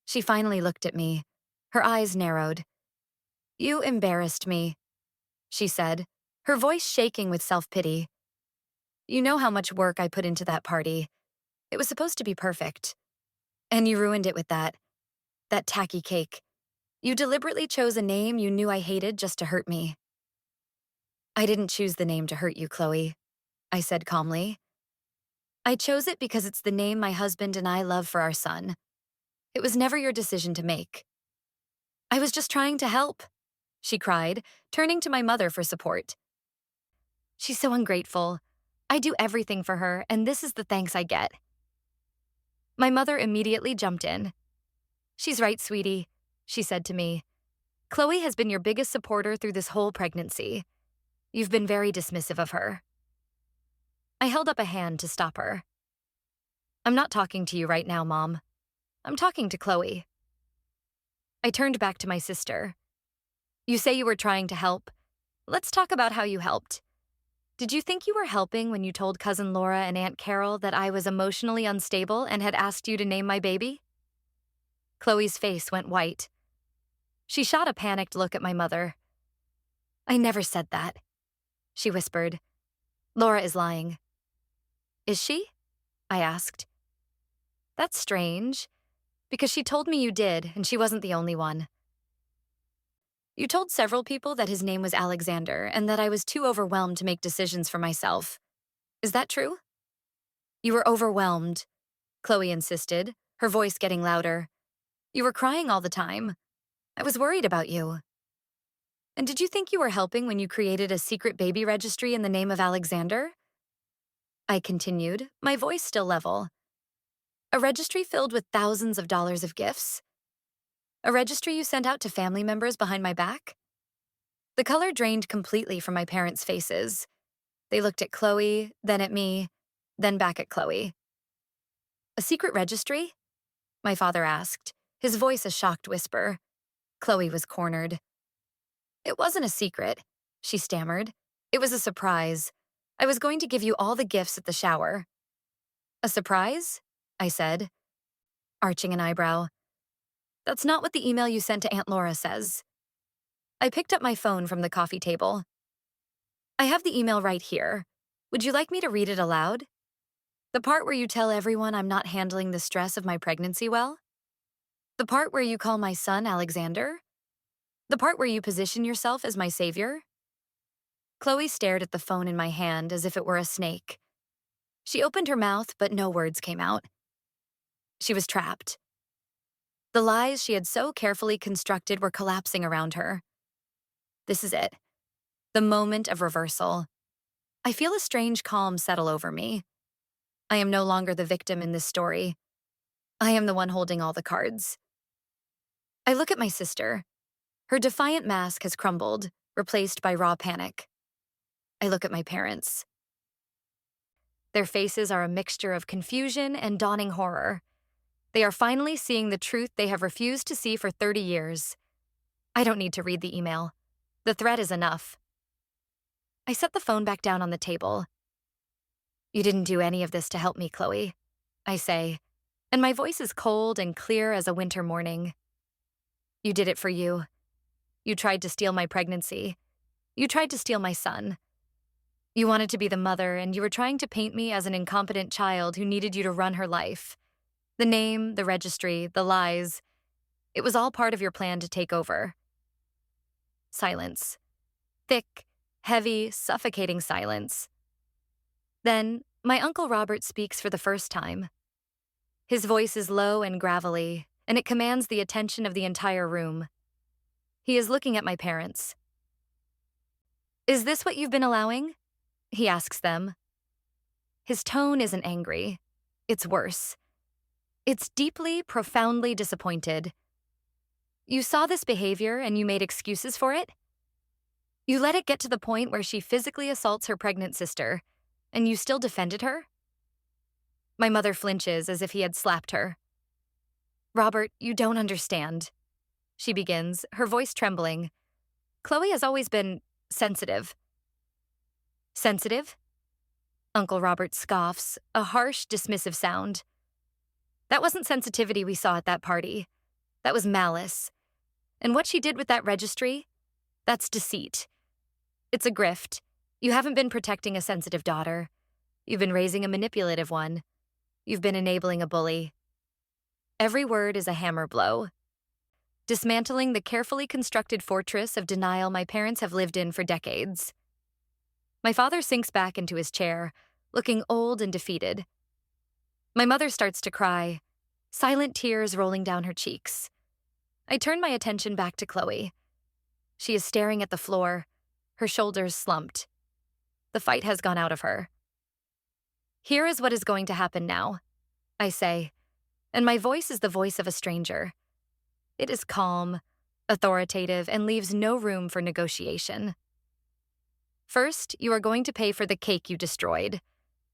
A: She finally looked at me. Her eyes narrowed. You embarrassed me, she said, her voice shaking with self-pity. You know how much work I put into that party. It was supposed to be perfect. And you ruined it with that tacky cake. You deliberately chose a name you knew I hated just to hurt me. I didn't choose the name to hurt you, Chloe, I said calmly. I chose it because it's the name my husband and I love for our son. It was never your decision to make. I was just trying to help, she cried, turning to my mother for support. She's so ungrateful. I do everything for her, and this is the thanks I get. My mother immediately jumped in. She's right, sweetie, she said to me. Chloe has been your biggest supporter through this whole pregnancy. You've been very dismissive of her. I held up a hand to stop her. I'm not talking to you right now, Mom. I'm talking to Chloe. I turned back to my sister. You say you were trying to help. Let's talk about how you helped. Did you think you were helping when you told Cousin Laura and Aunt Carol that I was emotionally unstable and had asked you to name my baby? Chloe's face went white. She shot a panicked look at my mother. I never said that, she whispered. Laura is lying. Is she? I asked. That's strange, because she told me you did, and she wasn't the only one. You told several people that his name was Alexander and that I was too overwhelmed to make decisions for myself. Is that true? You were overwhelmed, Chloe insisted, her voice getting louder. You were crying all the time. I was worried about you. And did you think you were helping when you created a secret baby registry in the name of Alexander? I continued, my voice still level. A registry filled with thousands of dollars of gifts? A registry you sent out to family members behind my back? The color drained completely from my parents' faces. They looked at Chloe, then at me, then back at Chloe. A secret registry? My father asked, his voice a shocked whisper. Chloe was cornered. It wasn't a secret, she stammered. It was a surprise. I was going to give you all the gifts at the shower. A surprise? I said, arching an eyebrow. That's not what the email you sent to Aunt Laura says. I picked up my phone from the coffee table. I have the email right here. Would you like me to read it aloud? The part where you tell everyone I'm not handling the stress of my pregnancy well? The part where you call my son Alexander? The part where you position yourself as my savior? Chloe stared at the phone in my hand as if it were a snake. She opened her mouth, but no words came out. She was trapped. The lies she had so carefully constructed were collapsing around her. This is it. The moment of reversal. I feel a strange calm settle over me. I am no longer the victim in this story. I am the one holding all the cards. I look at my sister. Her defiant mask has crumbled, replaced by raw panic. I look at my parents. Their faces are a mixture of confusion and dawning horror. They are finally seeing the truth they have refused to see for 30 years. I don't need to read the email. The threat is enough. I set the phone back down on the table. You didn't do any of this to help me, Chloe, I say, and my voice is cold and clear as a winter morning. You did it for you. You tried to steal my pregnancy. You tried to steal my son. You wanted to be the mother, and you were trying to paint me as an incompetent child who needed you to run her life. The name, the registry, the lies. It was all part of your plan to take over. Silence. Thick, heavy, suffocating silence. Then, my Uncle Robert speaks for the first time. His voice is low and gravelly, and it commands the attention of the entire room. He is looking at my parents. Is this what you've been allowing? He asks them. His tone isn't angry. It's worse. It's deeply, profoundly disappointed. You saw this behavior and you made excuses for it? You let it get to the point where she physically assaults her pregnant sister, and you still defended her? My mother flinches as if he had slapped her. Robert, you don't understand, she begins, her voice trembling. Chloe has always been sensitive. Sensitive? Uncle Robert scoffs, a harsh, dismissive sound. That wasn't sensitivity we saw at that party. That was malice. And what she did with that registry? That's deceit. It's a grift. You haven't been protecting a sensitive daughter. You've been raising a manipulative one. You've been enabling a bully. Every word is a hammer blow, dismantling the carefully constructed fortress of denial my parents have lived in for decades. My father sinks back into his chair, looking old and defeated. My mother starts to cry, silent tears rolling down her cheeks. I turn my attention back to Chloe. She is staring at the floor, her shoulders slumped. The fight has gone out of her. Here is what is going to happen now, I say, and my voice is the voice of a stranger. It is calm, authoritative, and leaves no room for negotiation. First, you are going to pay for the cake you destroyed.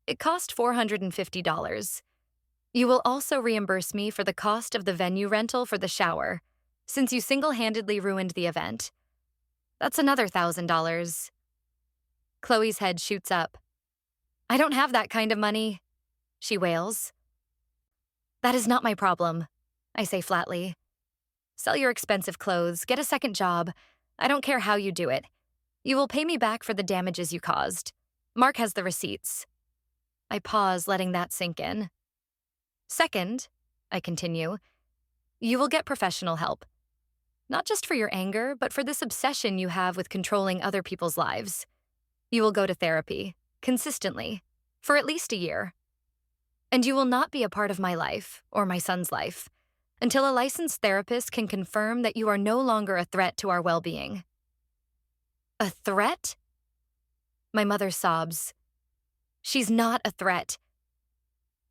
A: It cost $450. You will also reimburse me for the cost of the venue rental for the shower, since you single-handedly ruined the event. That's another $1,000. Chloe's head shoots up. I don't have that kind of money, she wails. That is not my problem, I say flatly. Sell your expensive clothes, get a second job. I don't care how you do it. You will pay me back for the damages you caused. Mark has the receipts. I pause, letting that sink in. Second, I continue, you will get professional help. Not just for your anger, but for this obsession you have with controlling other people's lives. You will go to therapy, consistently, for at least a year. And you will not be a part of my life, or my son's life, until a licensed therapist can confirm that you are no longer a threat to our well-being. A threat? My mother sobs. She's not a threat.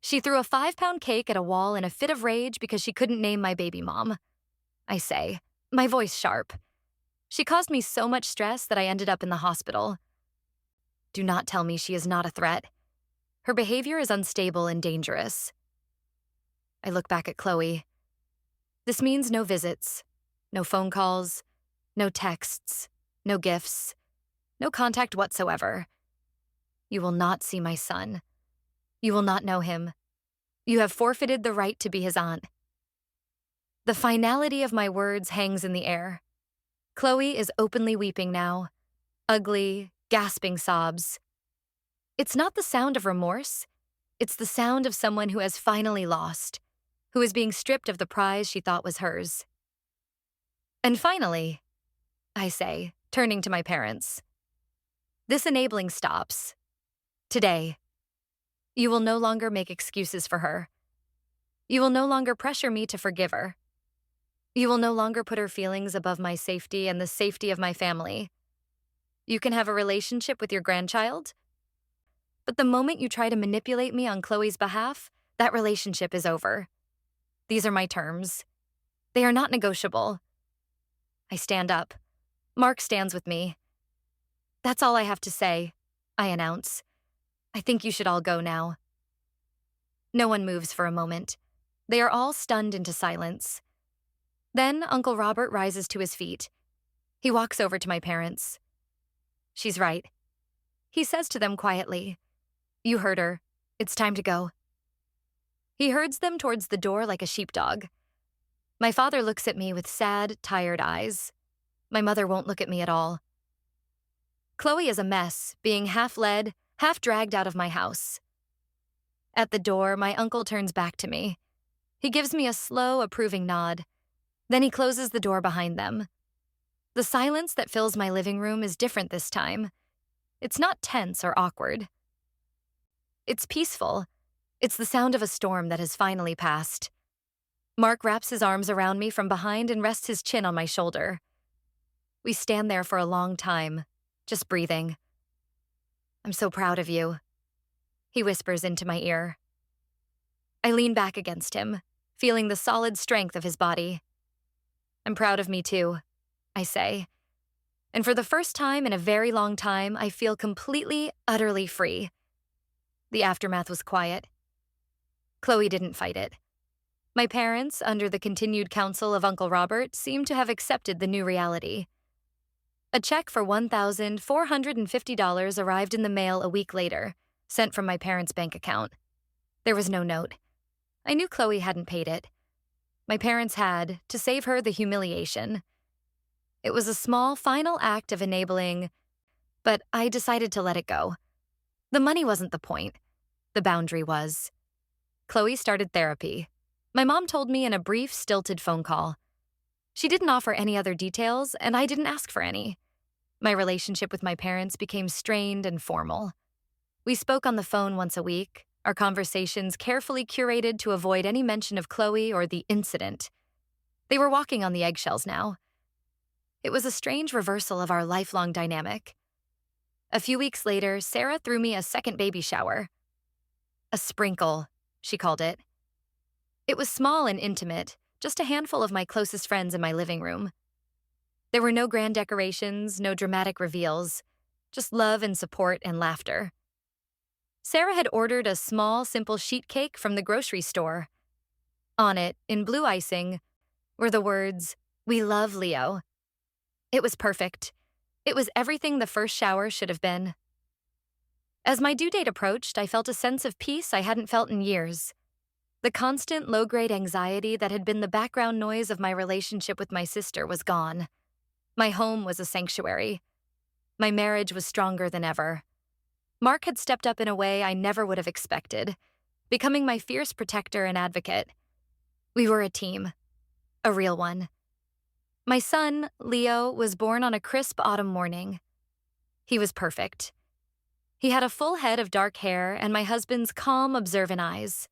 A: She threw a 5-pound cake at a wall in a fit of rage because she couldn't name my baby mom, I say, my voice sharp. She caused me so much stress that I ended up in the hospital. Do not tell me she is not a threat. Her behavior is unstable and dangerous. I look back at Chloe. This means no visits, no phone calls, no texts, no gifts, no contact whatsoever. You will not see my son. You will not know him. You have forfeited the right to be his aunt. The finality of my words hangs in the air. Chloe is openly weeping now, ugly, gasping sobs. It's not the sound of remorse. It's the sound of someone who has finally lost, who is being stripped of the prize she thought was hers. And finally, I say, turning to my parents, this enabling stops. Today. You will no longer make excuses for her. You will no longer pressure me to forgive her. You will no longer put her feelings above my safety and the safety of my family. You can have a relationship with your grandchild, but the moment you try to manipulate me on Chloe's behalf, that relationship is over. These are my terms. They are not negotiable. I stand up. Mark stands with me. That's all I have to say, I announce. I think you should all go now. No one moves for a moment. They are all stunned into silence. Then Uncle Robert rises to his feet. He walks over to my parents. She's right. He says to them quietly, You heard her. It's time to go. He herds them towards the door like a sheepdog. My father looks at me with sad, tired eyes. My mother won't look at me at all. Chloe is a mess, being half led, half dragged out of my house. At the door, my uncle turns back to me. He gives me a slow, approving nod. Then he closes the door behind them. The silence that fills my living room is different this time. It's not tense or awkward. It's peaceful. It's the sound of a storm that has finally passed. Mark wraps his arms around me from behind and rests his chin on my shoulder. We stand there for a long time, just breathing. I'm so proud of you, he whispers into my ear. I lean back against him. feeling the solid strength of his body. I'm proud of me too, I say. And for the first time in a very long time, I feel completely, utterly free. The aftermath was quiet. Chloe didn't fight it. My parents, under the continued counsel of Uncle Robert, seemed to have accepted the new reality. A check for $1,450 arrived in the mail a week later, sent from my parents' bank account. There was no note. I knew Chloe hadn't paid it. My parents had, to save her the humiliation. It was a small, final act of enabling, but I decided to let it go. The money wasn't the point. The boundary was. Chloe started therapy. My mom told me in a brief, stilted phone call. She didn't offer any other details, and I didn't ask for any. My relationship with my parents became strained and formal. We spoke on the phone once a week, our conversations carefully curated to avoid any mention of Chloe or the incident. They were walking on the eggshells now. It was a strange reversal of our lifelong dynamic. A few weeks later, Sarah threw me a second baby shower. A sprinkle, she called it. It was small and intimate, just a handful of my closest friends in my living room. There were no grand decorations, no dramatic reveals, just love and support and laughter. Sarah had ordered a small, simple sheet cake from the grocery store. On it, in blue icing, were the words, "We love Leo." It was perfect. It was everything the first shower should have been. As my due date approached, I felt a sense of peace I hadn't felt in years. The constant low-grade anxiety that had been the background noise of my relationship with my sister was gone. My home was a sanctuary. My marriage was stronger than ever. Mark had stepped up in a way I never would have expected, becoming my fierce protector and advocate. We were a team, a real one. My son, Leo, was born on a crisp autumn morning. He was perfect. He had a full head of dark hair and my husband's calm, observant eyes.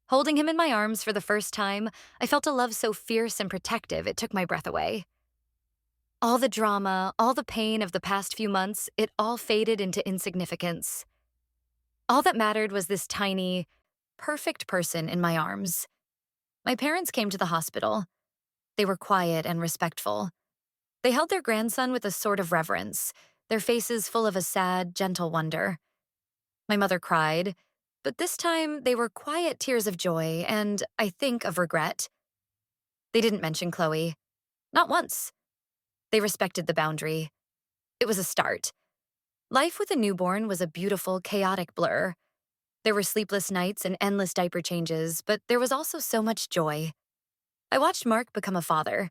A: Holding him in my arms for the first time, I felt a love so fierce and protective it took my breath away. All the drama, all the pain of the past few months, it all faded into insignificance. All that mattered was this tiny, perfect person in my arms. My parents came to the hospital. They were quiet and respectful. They held their grandson with a sort of reverence, their faces full of a sad, gentle wonder. My mother cried, but this time they were quiet tears of joy and, I think, of regret. They didn't mention Chloe. Not once. They respected the boundary. It was a start. Life with a newborn was a beautiful, chaotic blur. There were sleepless nights and endless diaper changes, but there was also so much joy. I watched Mark become a father.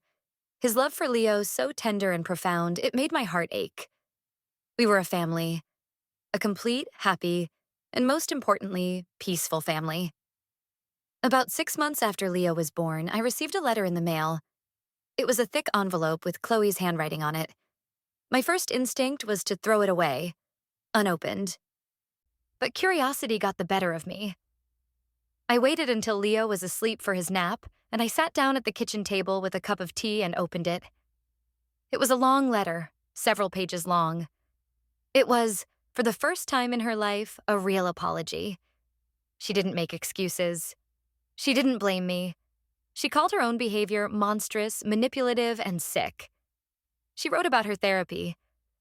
A: His love for Leo so tender and profound, it made my heart ache. We were a family. A complete, happy, and most importantly, peaceful family. About 6 months after Leo was born, I received a letter in the mail. It was a thick envelope with Chloe's handwriting on it. My first instinct was to throw it away, unopened. But curiosity got the better of me. I waited until Leo was asleep for his nap, and I sat down at the kitchen table with a cup of tea and opened it. It was a long letter, several pages long. It was, for the first time in her life, a real apology. She didn't make excuses. She didn't blame me. She called her own behavior monstrous, manipulative, and sick. She wrote about her therapy,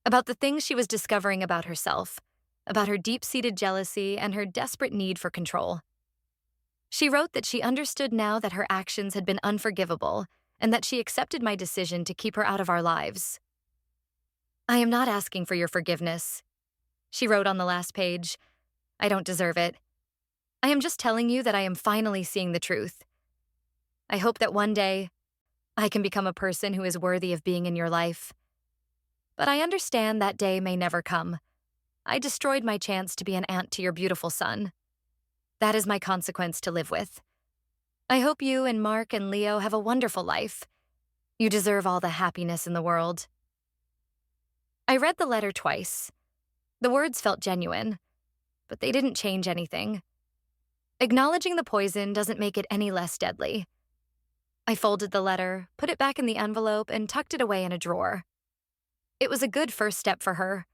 A: about the things she was discovering about herself, about her deep-seated jealousy and her desperate need for control. She wrote that she understood now that her actions had been unforgivable and that she accepted my decision to keep her out of our lives. "I am not asking for your forgiveness," she wrote on the last page. "I don't deserve it. I am just telling you that I am finally seeing the truth. I hope that one day I can become a person who is worthy of being in your life. But I understand that day may never come. I destroyed my chance to be an aunt to your beautiful son. That is my consequence to live with. I hope you and Mark and Leo have a wonderful life. You deserve all the happiness in the world." I read the letter twice. The words felt genuine, but they didn't change anything. Acknowledging the poison doesn't make it any less deadly. I folded the letter, put it back in the envelope, and tucked it away in a drawer. It was a good first step for her,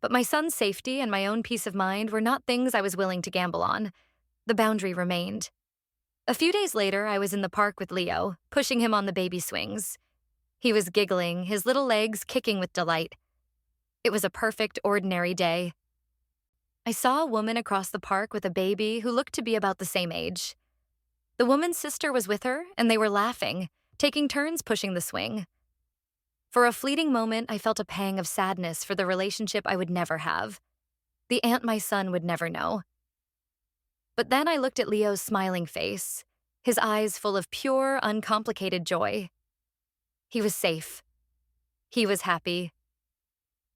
A: but my son's safety and my own peace of mind were not things I was willing to gamble on. The boundary remained. A few days later, I was in the park with Leo, pushing him on the baby swings. He was giggling, his little legs kicking with delight. It was a perfect, ordinary day. I saw a woman across the park with a baby who looked to be about the same age. The woman's sister was with her, and they were laughing, taking turns pushing the swing. For a fleeting moment, I felt a pang of sadness for the relationship I would never have, the aunt my son would never know. But then I looked at Leo's smiling face, his eyes full of pure, uncomplicated joy. He was safe. He was happy.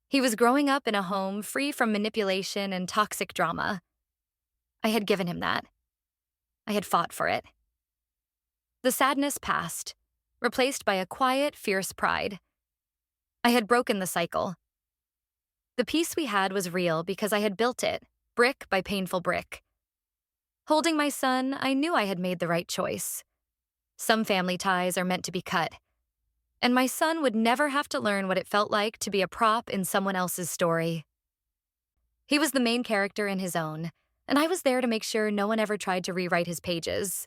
A: He was growing up in a home free from manipulation and toxic drama. I had given him that. I had fought for it. The sadness passed, replaced by a quiet, fierce pride. I had broken the cycle. The peace we had was real because I had built it, brick by painful brick. Holding my son, I knew I had made the right choice. Some family ties are meant to be cut, and my son would never have to learn what it felt like to be a prop in someone else's story. He was the main character in his own, and I was there to make sure no one ever tried to rewrite his pages.